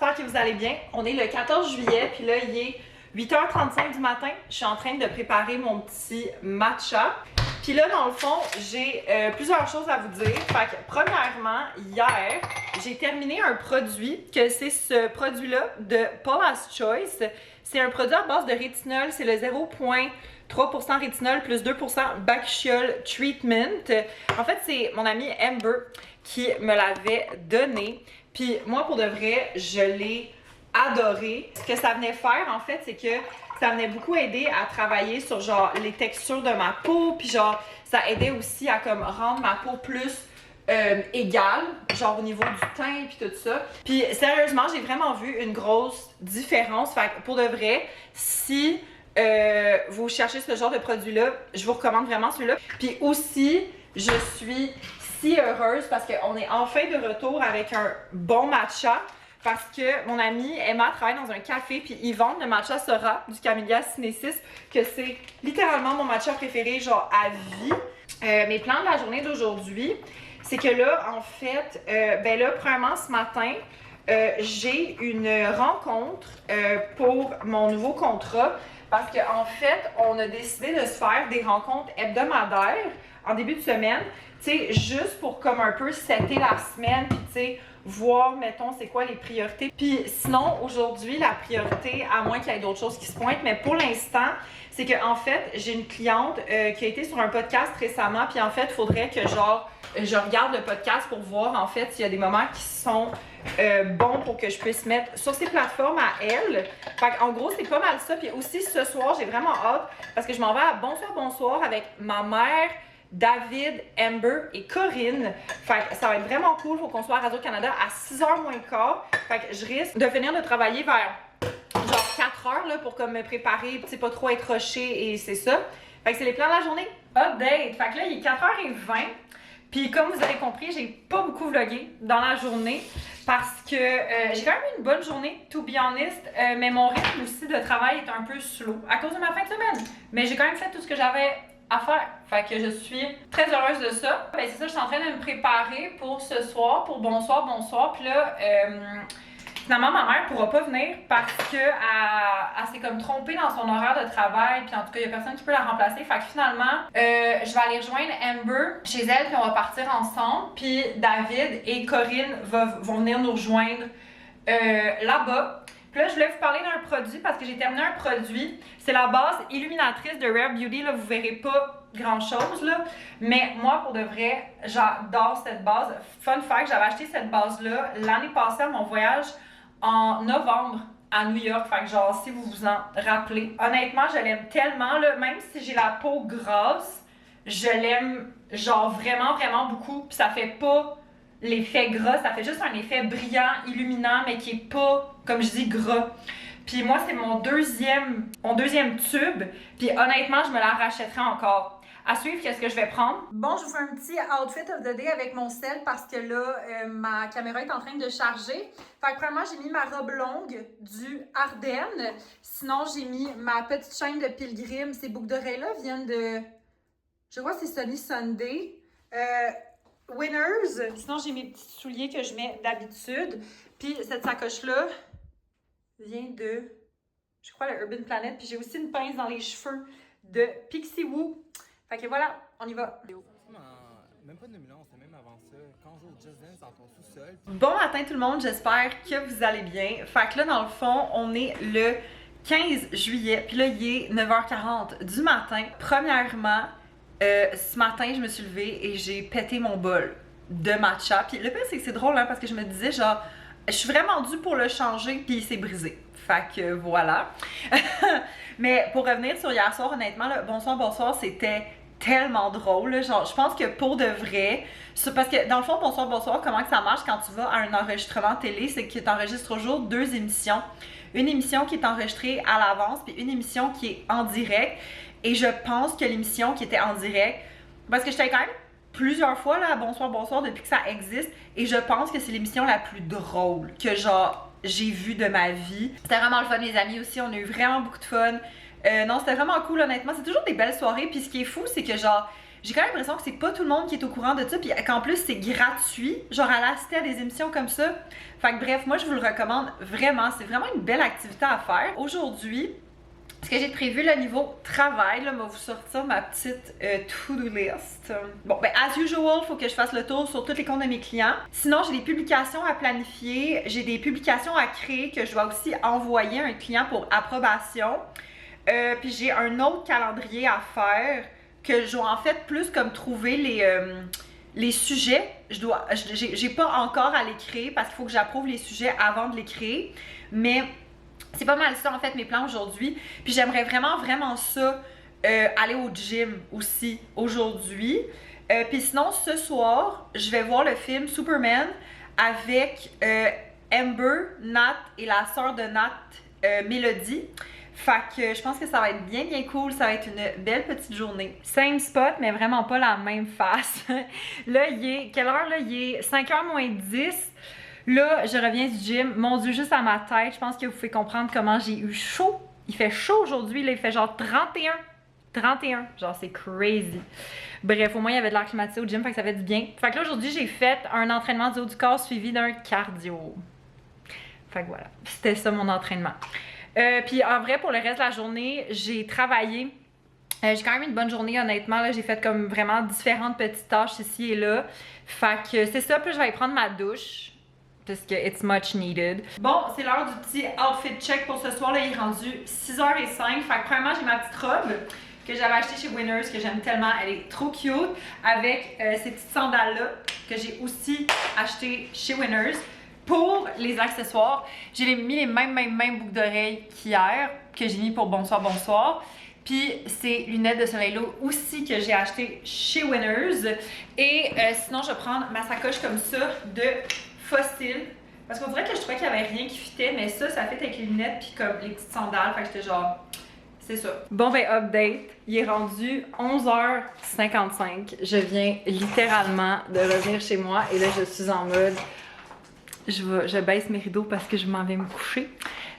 j'espère que vous allez bien. On est le 14 juillet, puis là, il est 8h35 du matin. Je suis en train de préparer mon petit matcha. Puis là, dans le fond, j'ai plusieurs choses à vous dire. Fait que, premièrement, hier, j'ai terminé un produit, que c'est ce produit-là de Paula's Choice. C'est un produit à base de rétinol, c'est le 0,3% rétinol plus 2% Bacchiol Treatment. En fait, c'est mon amie Amber qui me l'avait donné. Puis moi, pour de vrai, je l'ai adoré. Ce que ça venait faire, en fait, c'est que ça venait beaucoup aider à travailler sur genre les textures de ma peau. Puis genre, ça aidait aussi à comme rendre ma peau plus égale, genre au niveau du teint puis tout ça. Puis sérieusement, j'ai vraiment vu une grosse différence. Fait que pour de vrai, si vous cherchez ce genre de produit-là, je vous recommande vraiment celui-là. Puis aussi, je suis si heureuse parce qu'on est enfin de retour avec un bon matcha. Parce que mon amie Emma travaille dans un café, puis ils vendent le matcha Sora du Camellia sinensis, que c'est littéralement mon matcha préféré, genre à vie. Mes plans de la journée d'aujourd'hui, c'est que là, en fait, ben là, premièrement, ce matin, j'ai une rencontre pour mon nouveau contrat. Parce qu'en fait, on a décidé de se faire des rencontres hebdomadaires en début de semaine, tu sais, juste pour comme un peu setter la semaine, puis tu sais, voir, mettons, c'est quoi les priorités. Puis sinon, aujourd'hui, la priorité, à moins qu'il y ait d'autres choses qui se pointent, mais pour l'instant, c'est que en fait, j'ai une cliente qui a été sur un podcast récemment, puis en fait, il faudrait que genre, je regarde le podcast pour voir en fait s'il y a des moments qui sont bons pour que je puisse mettre sur ces plateformes à elle. Fait en gros, c'est pas mal ça. Puis aussi, ce soir, j'ai vraiment hâte parce que je m'en vais à Bonsoir avec ma mère, David, Amber et Corinne. Fait que ça va être vraiment cool. Faut qu'on soit à Radio-Canada à 6h moins quart. Fait que je risque de finir de travailler vers genre 4h là, pour comme me préparer, tu sais, pas trop être rushée et c'est ça. Fait que c'est les plans de la journée. Update! Fait que là, il est 4h20. Puis comme vous avez compris, j'ai pas beaucoup vlogué dans la journée parce que j'ai quand même eu une bonne journée, to be honest, mais mon rythme aussi de travail est un peu slow à cause de ma fin de semaine. Mais j'ai quand même fait tout ce que j'avais à faire. Fait que je suis très heureuse de ça. Ben c'est ça, je suis en train de me préparer pour ce soir, pour bonsoir. Puis là, finalement, ma mère pourra pas venir parce que elle s'est comme trompée dans son horaire de travail. Puis en tout cas, il y a personne qui peut la remplacer. Fait que finalement, je vais aller rejoindre Amber chez elle. Puis on va partir ensemble. Puis David et Corinne vont venir nous rejoindre là-bas. Puis là, je voulais vous parler d'un produit parce que j'ai terminé un produit. C'est la base illuminatrice de Rare Beauty. Là, vous verrez pas grand-chose, là. Mais moi, pour de vrai, j'adore cette base. Fun fact, j'avais acheté cette base-là l'année passée à mon voyage en novembre à New York. Fait que genre, si vous vous en rappelez. Honnêtement, je l'aime tellement, là. Même si j'ai la peau grasse, je l'aime genre vraiment, vraiment beaucoup. Puis ça fait pas l'effet gras, ça fait juste un effet brillant, illuminant, mais qui est pas, comme je dis, gras. Puis moi, c'est mon deuxième tube. Puis honnêtement, je me la rachèterai encore. À suivre, qu'est-ce que je vais prendre? Bon, je vous fais un petit outfit of the day avec mon sel parce que là, ma caméra est en train de charger. Fait que premièrement, j'ai mis ma robe longue du Ardennes. Sinon, j'ai mis ma petite chaîne de pilgrim. Ces boucles d'oreilles-là viennent de... Je crois que c'est Sunny Sunday. Winners. Sinon, j'ai mes petits souliers que je mets d'habitude. Puis cette sacoche-là vient de, je crois, le Urban Planet. Puis j'ai aussi une pince dans les cheveux de Pixie Woo. Fait que voilà, on y va. Même pas 2011, c'est même avant ça. Quand on joue au Just Dance dans ton sous-sol. Bon matin tout le monde, j'espère que vous allez bien. Fait que là, dans le fond, on est le 15 juillet. Puis là, il est 9h40 du matin. Premièrement, ce matin, je me suis levée et j'ai pété mon bol de matcha. Puis le pire, c'est que c'est drôle, hein, parce que je me disais, genre, je suis vraiment due pour le changer, puis il s'est brisé. Fait que voilà. Mais pour revenir sur hier soir, honnêtement, là, bonsoir, c'était tellement drôle. Là, genre, je pense que pour de vrai, parce que dans le fond, bonsoir, comment que ça marche quand tu vas à un enregistrement télé, c'est que tu enregistres toujours deux émissions. Une émission qui est enregistrée à l'avance, puis une émission qui est en direct. Et je pense que l'émission qui était en direct, parce que j'étais quand même plusieurs fois là à bonsoir depuis que ça existe, et je pense que c'est l'émission la plus drôle que genre j'ai vue de ma vie. C'était vraiment le fun, les amis aussi, on a eu vraiment beaucoup de fun. Non, c'était vraiment cool, honnêtement. C'est toujours des belles soirées, puis ce qui est fou, c'est que genre j'ai quand même l'impression que c'est pas tout le monde qui est au courant de ça, puis qu'en plus c'est gratuit, genre à l'assister à des émissions comme ça. Fait que bref, moi je vous le recommande vraiment, c'est vraiment une belle activité à faire. Aujourd'hui, ce que j'ai prévu, le niveau travail, là, va vous sortir ma petite to-do list. Bon, ben, as usual, il faut que je fasse le tour sur tous les comptes de mes clients. Sinon, j'ai des publications à planifier, j'ai des publications à créer que je dois aussi envoyer à un client pour approbation. Puis j'ai un autre calendrier à faire que je dois en fait plus comme trouver les sujets. J'ai pas encore à l'écrire parce qu'il faut que j'approuve les sujets avant de l'écrire. Mais c'est pas mal ça en fait mes plans aujourd'hui. Puis j'aimerais vraiment ça aller au gym aussi aujourd'hui. Puis sinon ce soir, je vais voir le film Superman avec Amber, Nat et la sœur de Nat, Mélodie. Fait que je pense que ça va être bien cool, ça va être une belle petite journée. Same spot, mais vraiment pas la même face. Là, quelle heure là? Il est 5h moins 10. Là, je reviens du gym. Mon Dieu, juste à ma tête, je pense que vous pouvez comprendre comment j'ai eu chaud. Il fait chaud aujourd'hui, là, il fait genre 31. 31, genre c'est crazy. Bref, au moins il y avait de l'air climatisé au gym, fait que ça fait du bien. Fait que là, aujourd'hui, j'ai fait un entraînement du haut du corps suivi d'un cardio. Fait que voilà, c'était ça mon entraînement. Puis en vrai, pour le reste de la journée, j'ai travaillé. J'ai quand même une bonne journée, honnêtement. Là, j'ai fait comme vraiment différentes petites tâches ici et là. Fait que c'est ça, puis je vais aller prendre ma douche. Parce que it's much needed. Bon, c'est l'heure du petit outfit check pour ce soir. Là, il est rendu 6h05. Fait que premièrement, j'ai ma petite robe que j'avais achetée chez Winners, que j'aime tellement. Elle est trop cute. Avec ces petites sandales-là que j'ai aussi achetées chez Winners. Pour les accessoires, j'ai mis les mêmes boucles d'oreilles qu'hier, que j'ai mis pour Bonsoir Bonsoir. Puis ces lunettes de soleil-là aussi que j'ai achetées chez Winners. Et sinon, je vais prendre ma sacoche comme ça de Fossil. Parce qu'on dirait que je trouvais qu'il n'y avait rien qui fitait, mais ça fit avec les lunettes puis comme les petites sandales. Fait que j'étais genre, c'est ça. Bon ben, update. Il est rendu 11h55. Je viens littéralement de revenir chez moi et là, je suis en mode... Je baisse mes rideaux parce que je m'en vais me coucher.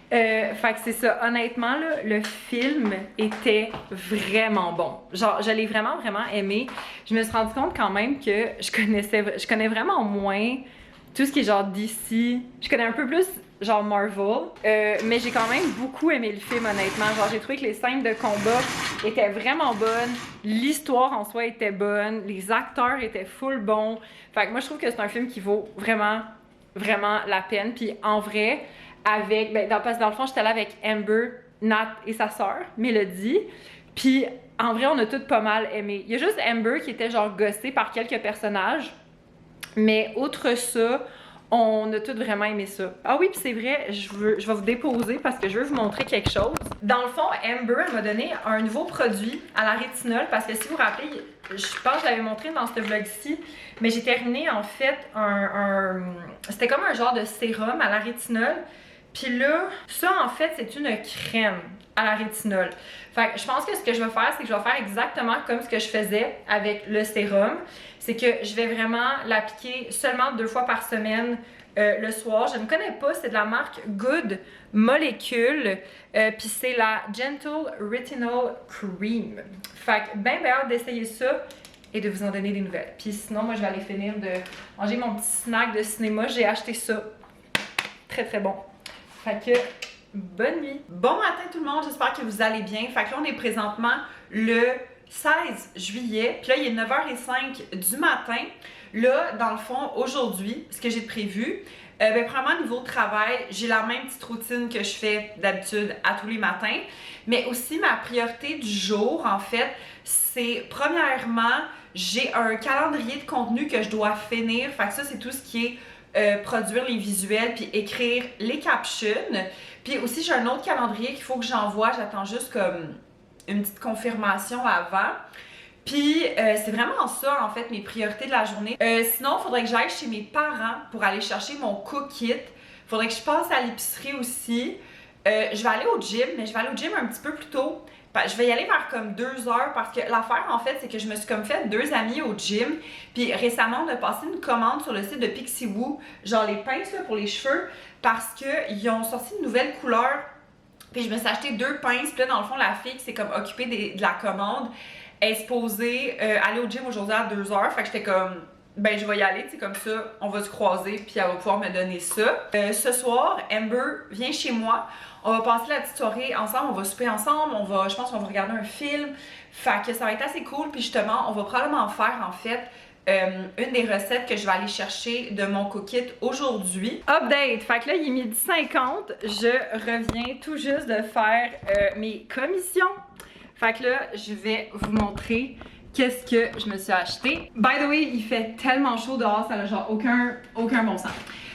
Fait que c'est ça. Honnêtement, là, le film était vraiment bon. Genre, je l'ai vraiment aimé. Je me suis rendu compte quand même que je connais vraiment moins tout ce qui est genre DC. Je connais un peu plus genre Marvel. Mais j'ai quand même beaucoup aimé le film, honnêtement. Genre, j'ai trouvé que les scènes de combat étaient vraiment bonnes. L'histoire en soi était bonne. Les acteurs étaient full bons. Fait que moi, je trouve que c'est un film qui vaut vraiment la peine. Puis en vrai, parce que dans le fond, j'étais là avec Amber, Nat et sa sœur, Mélodie. Puis en vrai, on a toutes pas mal aimé. Il y a juste Amber qui était genre gossée par quelques personnages. Mais outre ça, on a toutes vraiment aimé ça. Ah oui, puis c'est vrai, je vais vous déposer parce que je veux vous montrer quelque chose. Dans le fond, Amber, elle m'a donné un nouveau produit à la rétinol parce que si vous vous rappelez, je pense que je l'avais montré dans ce vlog-ci, mais j'ai terminé en fait c'était comme un genre de sérum à la rétinol. Puis là, ça en fait, c'est une crème à la rétinol. Fait que je pense que ce que je vais faire, c'est que je vais faire exactement comme ce que je faisais avec le sérum. C'est que je vais vraiment l'appliquer seulement 2 fois par semaine le soir. Je ne connais pas, c'est de la marque Good Molecule. Puis c'est la Gentle Retinol Cream. Fait que bien hâte d'essayer ça et de vous en donner des nouvelles. Puis sinon, moi je vais aller finir de manger mon petit snack de cinéma. J'ai acheté ça. Très bon. Fait que, bonne nuit! Bon matin tout le monde, j'espère que vous allez bien. Fait que là, on est présentement le 16 juillet. Puis là, il est 9h05 du matin. Là, dans le fond, aujourd'hui, ce que j'ai prévu, premièrement, niveau travail, j'ai la même petite routine que je fais d'habitude à tous les matins. Mais aussi, ma priorité du jour, en fait, c'est premièrement, j'ai un calendrier de contenu que je dois finir. Fait que ça, c'est tout ce qui est produire les visuels puis écrire les captions. Puis aussi, j'ai un autre calendrier qu'il faut que j'envoie. J'attends juste comme une petite confirmation avant. Puis c'est vraiment ça, en fait, mes priorités de la journée. Sinon, il faudrait que j'aille chez mes parents pour aller chercher mon cook kit. Il faudrait que je passe à l'épicerie aussi. Je vais aller au gym, mais je vais aller au gym un petit peu plus tôt. Je vais y aller vers comme 2 heures parce que l'affaire, en fait, c'est que je me suis comme fait 2 amis au gym. Puis récemment, on a passé une commande sur le site de Pixiwoo, genre les pinces là, pour les cheveux, parce qu'ils ont sorti une nouvelle couleur. Puis je me suis acheté 2 pinces. Puis là, dans le fond, la fille qui s'est comme occupée de la commande, est supposée aller au gym aujourd'hui à 2h. Fait que j'étais comme, ben je vais y aller, tu sais, comme ça, on va se croiser, puis elle va pouvoir me donner ça. Ce soir, Amber vient chez moi. On va passer la petite soirée ensemble, on va souper ensemble, je pense qu'on va regarder un film. Fait que ça va être assez cool, puis justement, on va probablement faire en fait une des recettes que je vais aller chercher de mon cookit aujourd'hui. Update! Fait que là, il est 12h50, je reviens tout juste de faire mes commissions. Fait que là, je vais vous montrer qu'est-ce que je me suis acheté. By the way, il fait tellement chaud dehors, ça n'a genre aucun bon sens.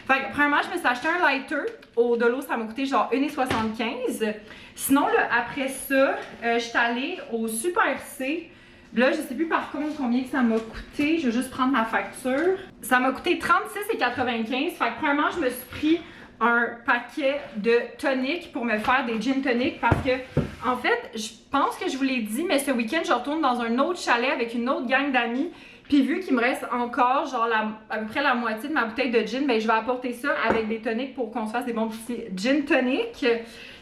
Fait que premièrement, je me suis acheté un lighter. Au de l'eau, ça m'a coûté genre 1,75 $. Sinon, là, après ça, je suis allée au Super C. Là, je sais plus par contre combien que ça m'a coûté. Je vais juste prendre ma facture. Ça m'a coûté 36,95 $. Fait que premièrement, je me suis pris un paquet de tonic pour me faire des gin tonic parce que, en fait, je pense que je vous l'ai dit, mais ce week-end, je retourne dans un autre chalet avec une autre gang d'amis. Puis vu qu'il me reste encore genre à peu près la moitié de ma bouteille de gin, ben je vais apporter ça avec des tonics pour qu'on se fasse des bons petits gin tonic.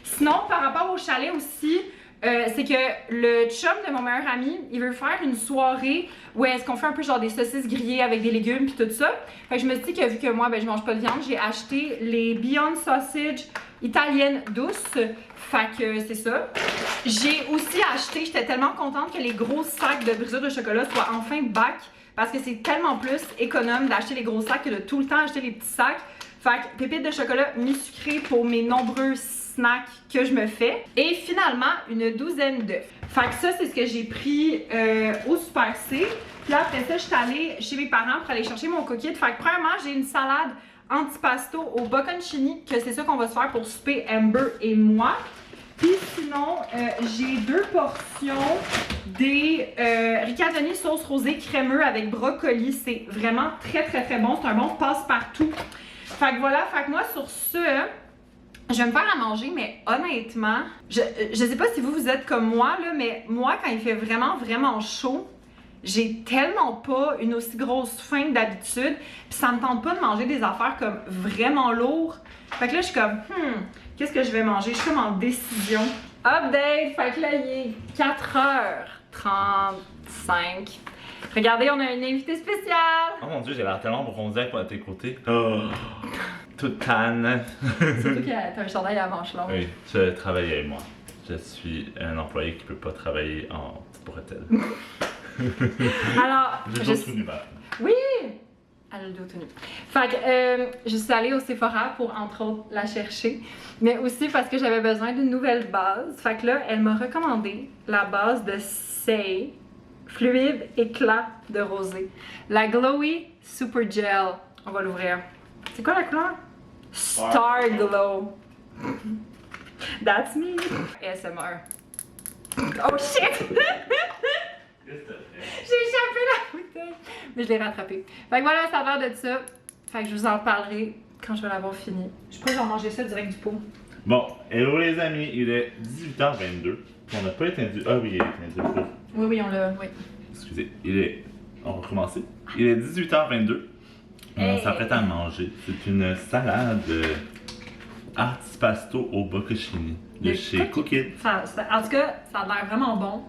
Sinon, par rapport au chalet aussi, c'est que le chum de mon meilleur ami, il veut faire une soirée où est-ce qu'on fait un peu genre des saucisses grillées avec des légumes puis tout ça. Fait que je me suis dit que vu que moi, ben je mange pas de viande, j'ai acheté les Beyond Sausage italiennes douces. Fait que c'est ça. J'ai aussi acheté, j'étais tellement contente que les gros sacs de brisure de chocolat soient enfin back. Parce que c'est tellement plus économe d'acheter les gros sacs que de tout le temps acheter les petits sacs. Fait que pépites de chocolat mi-sucré pour mes nombreux snacks que je me fais. Et finalement, une douzaine d'œufs. Fait que ça, c'est ce que j'ai pris au Super C. Puis là, après ça, je suis allée chez mes parents pour aller chercher mon cookit. Fait que premièrement, j'ai une salade antipasto au bocconcini, que c'est ça qu'on va se faire pour souper Amber et moi. Puis sinon, j'ai 2 portions des rigatoni sauce rosée crémeux avec brocoli. C'est vraiment très bon. C'est un bon passe-partout. Fait que voilà, fait que moi sur ce, je vais me faire à manger, mais honnêtement, je sais pas si vous êtes comme moi, là, mais moi, quand il fait vraiment chaud, j'ai tellement pas une aussi grosse faim que d'habitude. Puis ça me tente pas de manger des affaires comme vraiment lourdes. Fait que là, je suis comme, qu'est-ce que je vais manger? Je suis comme en décision. Update! Fait que là, il est 4h35. Regardez, on a une invitée spéciale! Oh mon dieu, j'ai l'air tellement bronzé à tes côtés. Oh, toute tanne. Surtout que t'as un chandail à manches longues. Oui, je travaille avec moi. Je suis un employé qui peut pas travailler en petite bretelle. Alors, je suis tout nu. Oui! Elle a le dos tout nu. Fait que je suis allée au Sephora pour, entre autres, la chercher. Mais aussi parce que j'avais besoin d'une nouvelle base. Fait que là, elle m'a recommandé la base de Say Fluide Éclat de Rosé. La Glowy Super Gel. On va l'ouvrir. C'est quoi la couleur? Star Glow. That's me. ASMR. Oh shit! J'ai échappé la bouteille, mais je l'ai rattrapée. Fait que voilà, ça a l'air de ça. Fait que je vous en parlerai quand je vais l'avoir fini. Je peux en manger ça direct du pot. Bon, hello les amis, il est 18h22. On n'a pas éteint du... Ah oui, il est éteint du pot. Oui, on l'a, oui. Excusez, on va recommencer. Il est 18h22. On s'apprête à manger. C'est une salade antipasto au bocconcini de chez Cookit. En tout cas, ça a l'air vraiment bon.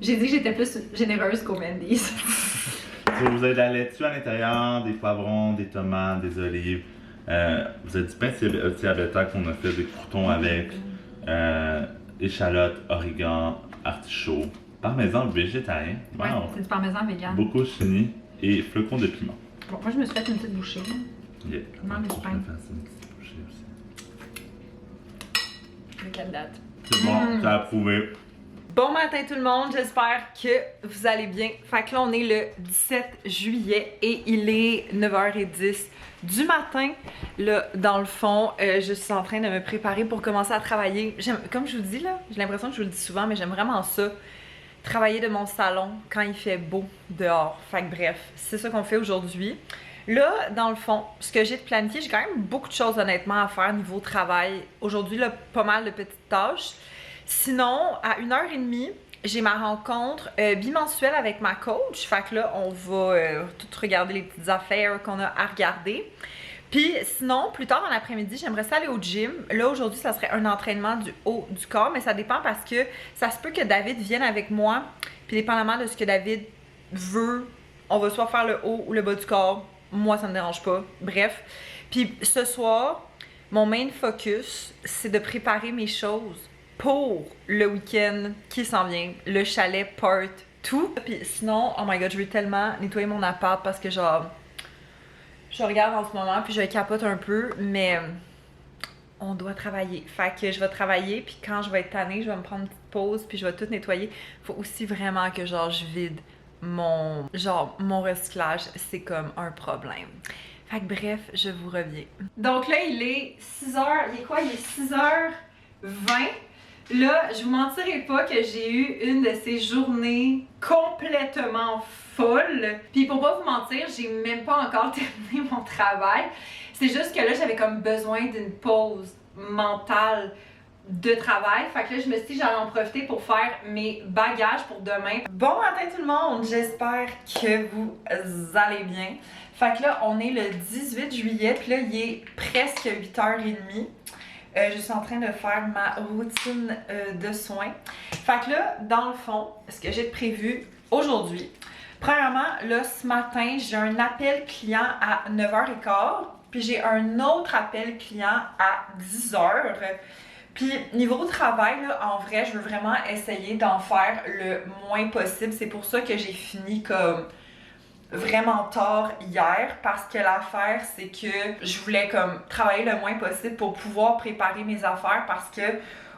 J'ai dit que j'étais plus généreuse qu'au Mendy's. Vous avez de la laitue à l'intérieur, des poivrons, des tomates, des olives. Vous avez du pain ciabatta qu'on a fait des croutons avec, échalotes, origan, artichaut, parmesan végétarien. Ouais, wow. C'est du parmesan vegan. Bocconcini et flocons de piment. Bon, moi je me suis fait une petite bouchée. Yeah. Manque du pain. C'est bon, t'as approuvé. Bon matin tout le monde, j'espère que vous allez bien. Fait que là on est le 17 juillet et il est 9h10 du matin. Là, dans le fond, je suis en train de me préparer pour commencer à travailler. Comme je vous dis là, j'ai l'impression que je vous le dis souvent, mais j'aime vraiment ça. Travailler de mon salon quand il fait beau dehors. Fait que bref, c'est ça qu'on fait aujourd'hui. Là, dans le fond, ce que j'ai de planifié, j'ai quand même beaucoup de choses honnêtement à faire niveau travail. Aujourd'hui, là, pas mal de petites tâches. Sinon, à 1h30, j'ai ma rencontre bimensuelle avec ma coach. Fait que là, on va tout regarder les petites affaires qu'on a à regarder. Puis sinon, plus tard dans l'après-midi, j'aimerais ça aller au gym. Là, aujourd'hui, ça serait un entraînement du haut du corps, mais ça dépend parce que ça se peut que David vienne avec moi. Puis dépendamment de ce que David veut, on va soit faire le haut ou le bas du corps. Moi, ça me dérange pas. Bref. Puis ce soir, mon main focus, c'est de préparer mes choses pour le week-end qui s'en vient, le chalet part 2. Puis sinon, oh my god, je veux tellement nettoyer mon appart parce que genre, je regarde en ce moment puis je capote un peu, mais on doit travailler. Fait que je vais travailler puis quand je vais être tannée, je vais me prendre une petite pause puis je vais tout nettoyer. Faut aussi vraiment que genre je vide mon recyclage, c'est comme un problème. Fait que bref, je vous reviens. Donc là, il est 6h, il est quoi? Il est 6h20. Là, je vous mentirai pas que j'ai eu une de ces journées complètement folles. Puis pour pas vous mentir, j'ai même pas encore terminé mon travail. C'est juste que là, j'avais comme besoin d'une pause mentale de travail. Fait que là, je me suis dit j'allais en profiter pour faire mes bagages pour demain. Bon matin tout le monde, j'espère que vous allez bien. Fait que là, on est le 18 juillet, puis là, il est presque 8h30. Je suis en train de faire ma routine de soins. Fait que là, dans le fond, ce que j'ai prévu aujourd'hui, premièrement, là, ce matin, j'ai un appel client à 9h15, puis j'ai un autre appel client à 10h. Puis niveau travail, là, en vrai, je veux vraiment essayer d'en faire le moins possible. C'est pour ça que j'ai fini comme vraiment tard hier, parce que l'affaire, c'est que je voulais comme travailler le moins possible pour pouvoir préparer mes affaires, parce que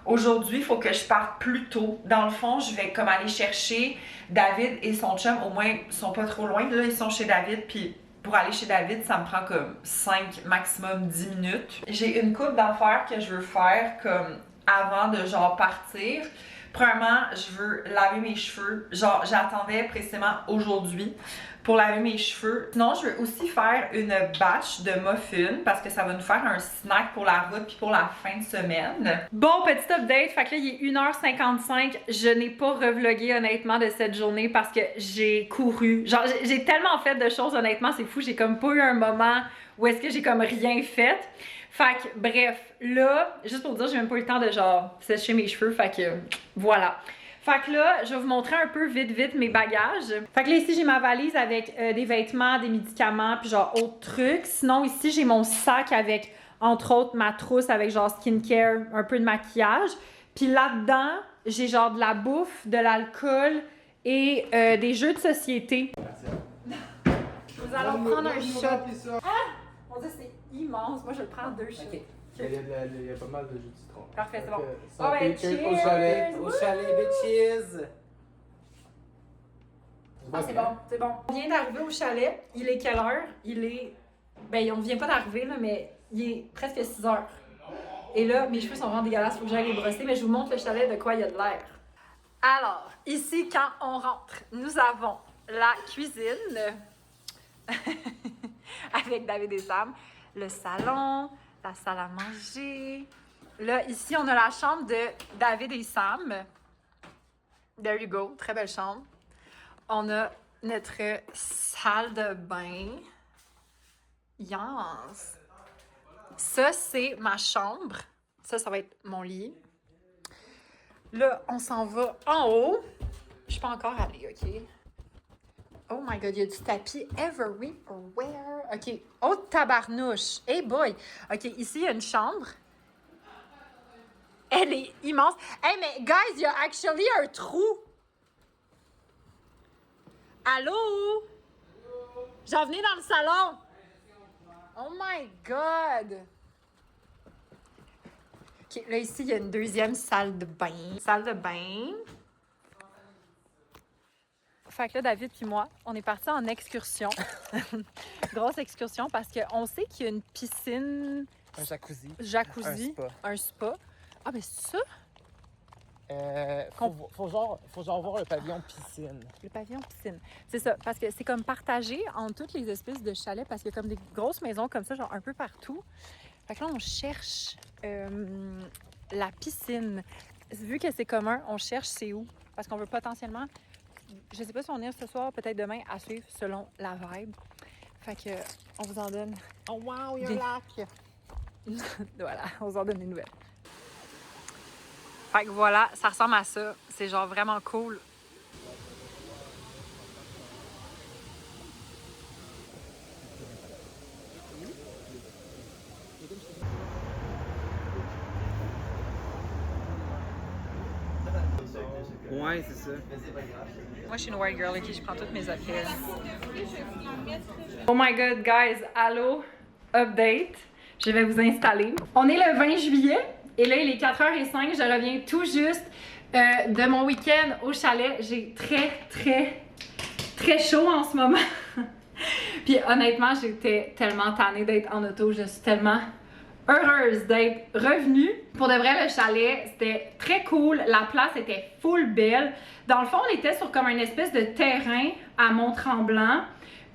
aujourd'hui, il faut que je parte plus tôt. Dans le fond, je vais comme aller chercher David et son chum, au moins, ils sont pas trop loin. Là, ils sont chez David, puis pour aller chez David, ça me prend comme 5, maximum 10 minutes. J'ai une couple d'affaires que je veux faire comme avant de genre partir. Premièrement, je veux laver mes cheveux. Genre, j'attendais précisément aujourd'hui pour laver mes cheveux. Sinon, je veux aussi faire une batch de muffins parce que ça va nous faire un snack pour la route puis pour la fin de semaine. Bon, petit update. Fait que là, il est 1h55. Je n'ai pas revlogué honnêtement de cette journée parce que j'ai couru. Genre, j'ai tellement fait de choses honnêtement, c'est fou. J'ai comme pas eu un moment où est-ce que j'ai comme rien fait. Fait que, bref, là, juste pour dire, j'ai même pas eu le temps de genre sécher mes cheveux, fait que voilà. Fait que là, je vais vous montrer un peu vite mes bagages. Fait que là, ici, j'ai ma valise avec des vêtements, des médicaments, puis genre autres trucs. Sinon, ici, j'ai mon sac avec, entre autres, ma trousse avec genre skincare, un peu de maquillage. Puis là-dedans, j'ai genre de la bouffe, de l'alcool et des jeux de société. Nous allons prendre un shot. Ah! Mon Dieu, c'est immense. Moi, je le prends 2 shots. Okay. Il y a pas mal de jus de citron. Parfait, c'est bon. Oh, ouais, cheers! Au chalet, bitches! Ah, c'est bon, c'est bon. On vient d'arriver au chalet. Il est quelle heure? Il est... Ben, on vient pas d'arriver, là, mais il est presque 6h. Et là, mes cheveux sont vraiment dégueulasses. Faut que j'aille les brosser, mais je vous montre le chalet de quoi il y a de l'air. Alors, ici, quand on rentre, nous avons la cuisine avec David et Sam, le salon, la salle à manger. Là, ici, on a la chambre de David et Sam. There you go, très belle chambre. On a notre salle de bain. Yes! Ça, c'est ma chambre. Ça va être mon lit. Là, on s'en va en haut. Je suis pas encore allée, OK? Oh my God, il y a du tapis everywhere. OK. Oh, tabarnouche. Hey boy. OK, ici, il y a une chambre. Elle est immense. Hey, mais guys, il y a actually un trou. Allô? J'en venais dans le salon. Oh my God. OK, là, ici, il y a une deuxième salle de bain. Salle de bain. Fait que là, David puis moi, on est partis en excursion. Grosse excursion parce qu'on sait qu'il y a une piscine... Un jacuzzi. Jacuzzi. Un spa. Ah, mais c'est ça? Faut genre voir le pavillon piscine. Le pavillon piscine. C'est ça, parce que c'est comme partagé entre toutes les espèces de chalets parce qu'il y a comme des grosses maisons comme ça, genre un peu partout. Fait que là, on cherche la piscine. Vu que c'est commun, on cherche c'est où. Parce qu'on veut potentiellement... Je sais pas si on va venir ce soir, peut-être demain, à suivre selon la vibe. Fait que, on vous en donne. Oh wow, il y a Des- un lac! Voilà, on vous en donne des nouvelles. Fait que voilà, ça ressemble à ça. C'est genre vraiment cool. Ouais, c'est ça. Moi, je suis une white girl, ok? Je prends toutes mes affaires. Oh my god, guys, allô? Update. Je vais vous installer. On est le 20 juillet et là, il est 4h05. Je reviens tout juste de mon week-end au chalet. J'ai très chaud en ce moment. Puis honnêtement, j'étais tellement tannée d'être en auto. Je suis tellement heureuse d'être revenue. Pour de vrai, le chalet, c'était très cool. La place était full belle. Dans le fond, on était sur comme une espèce de terrain à Mont-Tremblant.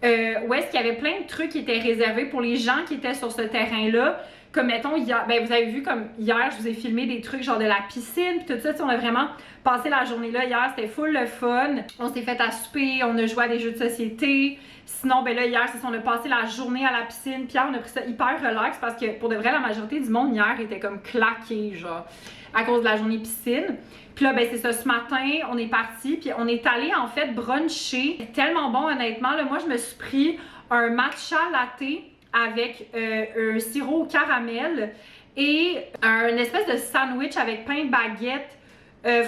Où est-ce qu'il y avait plein de trucs qui étaient réservés pour les gens qui étaient sur ce terrain-là. Comme mettons, hier, ben vous avez vu comme hier, je vous ai filmé des trucs genre de la piscine puis tout ça. On a vraiment passé la journée là hier, c'était full le fun. On s'est fait à souper, on a joué à des jeux de société. Sinon, ben là, hier, c'est ça, on a passé la journée à la piscine. Puis hier, on a pris ça hyper relax parce que pour de vrai, la majorité du monde hier était comme claqué, genre, à cause de la journée piscine. Puis là, ben c'est ça, ce matin, on est parti, puis on est allé en fait bruncher. C'est tellement bon, honnêtement. Là, moi, je me suis pris un matcha latte avec un sirop au caramel et un espèce de sandwich avec pain de baguette,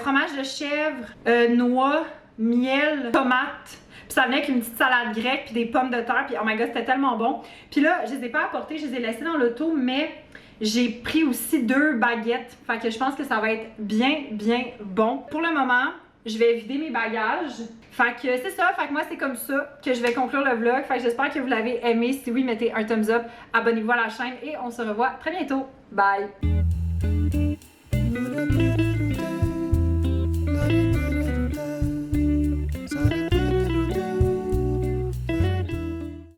fromage de chèvre, noix, miel, tomate. Puis ça venait avec une petite salade grecque puis des pommes de terre. Puis oh my god, c'était tellement bon. Puis là, je les ai pas apportés, je les ai laissés dans l'auto, mais j'ai pris aussi 2 baguettes. Fait que je pense que ça va être bien bon. Pour le moment, je vais vider mes bagages. Fait que c'est ça, fait que moi c'est comme ça que je vais conclure le vlog. Fait que j'espère que vous l'avez aimé. Si oui, mettez un thumbs up, abonnez-vous à la chaîne et on se revoit très bientôt. Bye!